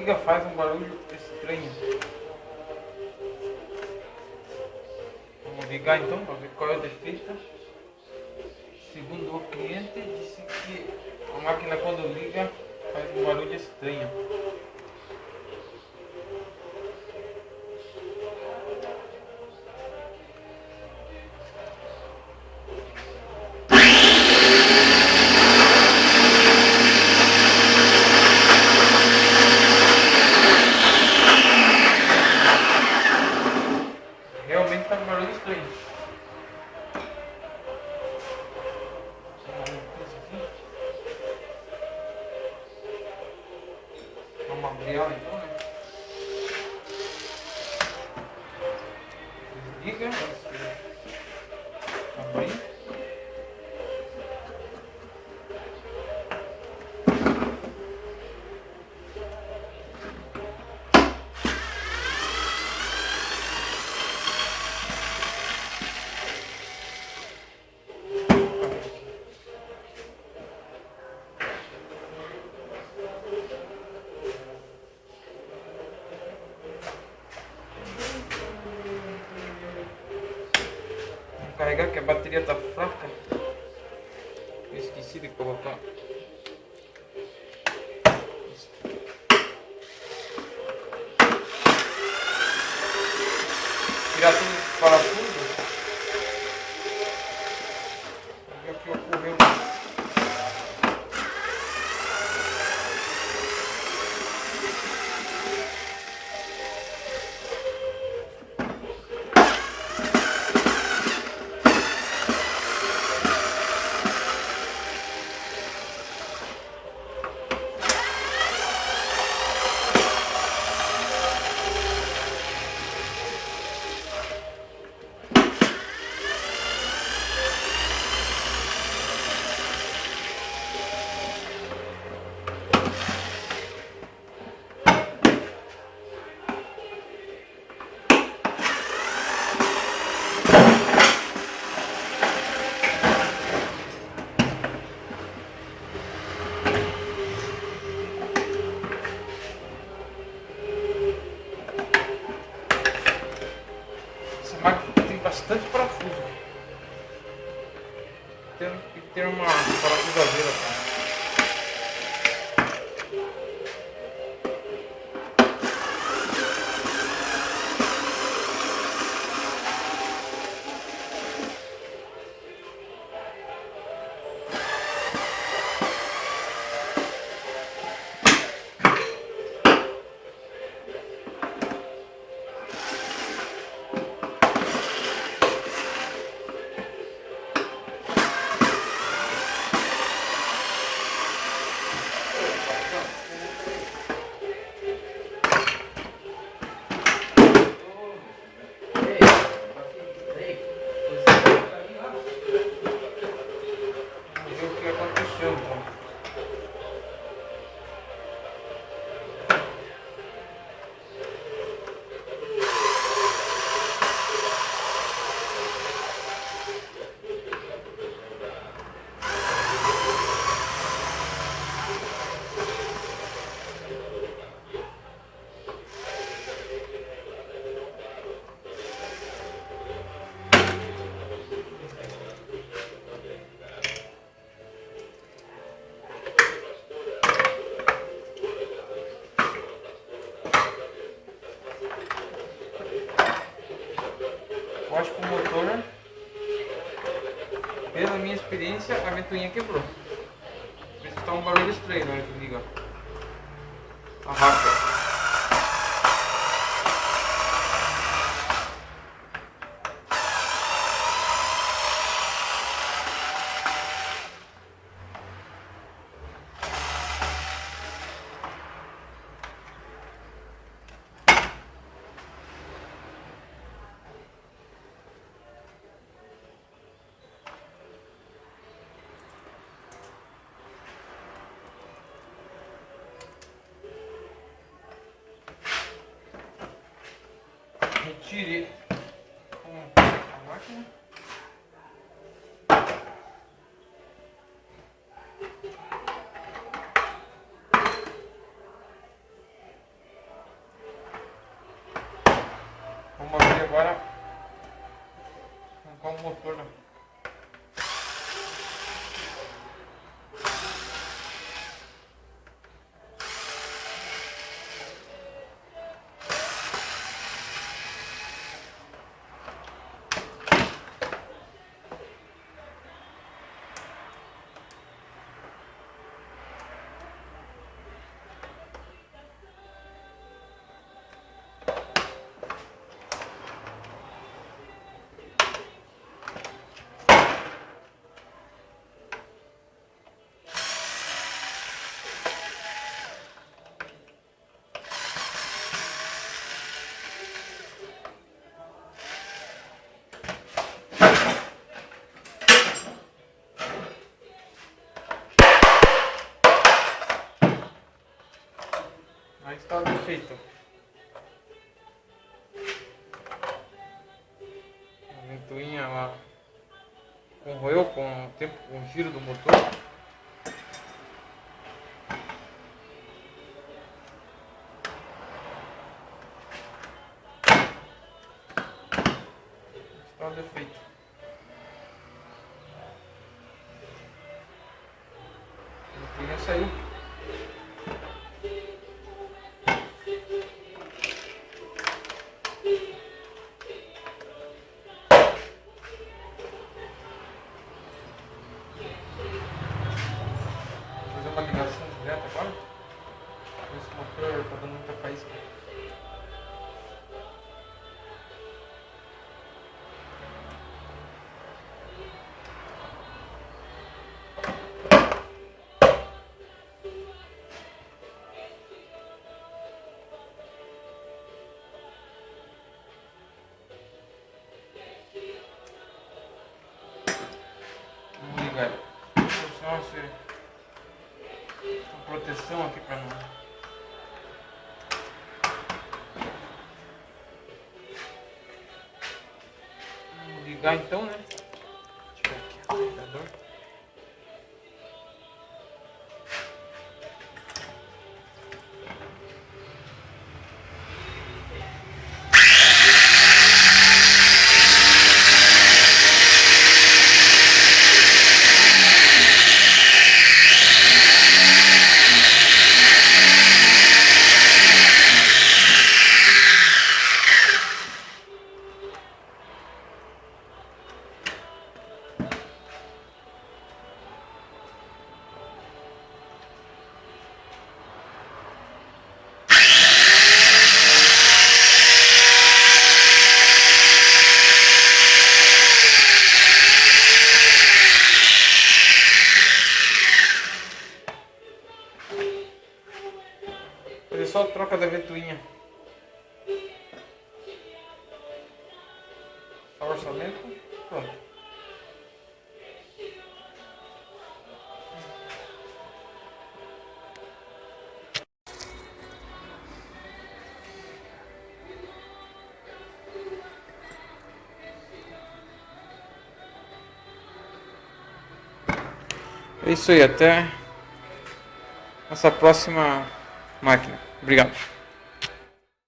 liga faz um barulho estranho. Vamos ligar então para ver qual é o defeito. Segundo o cliente, disse que a máquina quando liga faz um barulho estranho. Realmente faz um barulho estranho. Vamos abrir ela então, né? Desliga. Abrir. Vou carregar que a bateria está fraca. Eu esqueci de colocar. Tirar tudo os parafusos. Ver o que ocorreu. Essa máquina tem bastante parafuso. Tem que ter uma parafusadeira, cara. Vamos ver o que aconteceu então. Eu acho que o motor, pela minha experiência, a ventoinha quebrou. Por isso está um barulho estranho na hora que liga. A rápida. Retire a máquina. agora arrancar o motor, né? Aí está defeito. A ventoinha lá corroeu com o tempo, com o giro do motor. Está defeito. A ventoinha saiu. Uma ligação direta agora. Esse motor está dando muita faísca. Vamos ligar. Só proteção aqui para não. Vamos ligar então, né? Deixa eu ver aqui o carregador. Fazer só a troca da ventoinha. Só orçamento. Pronto. É isso aí, até nossa próxima máquina. Obrigado.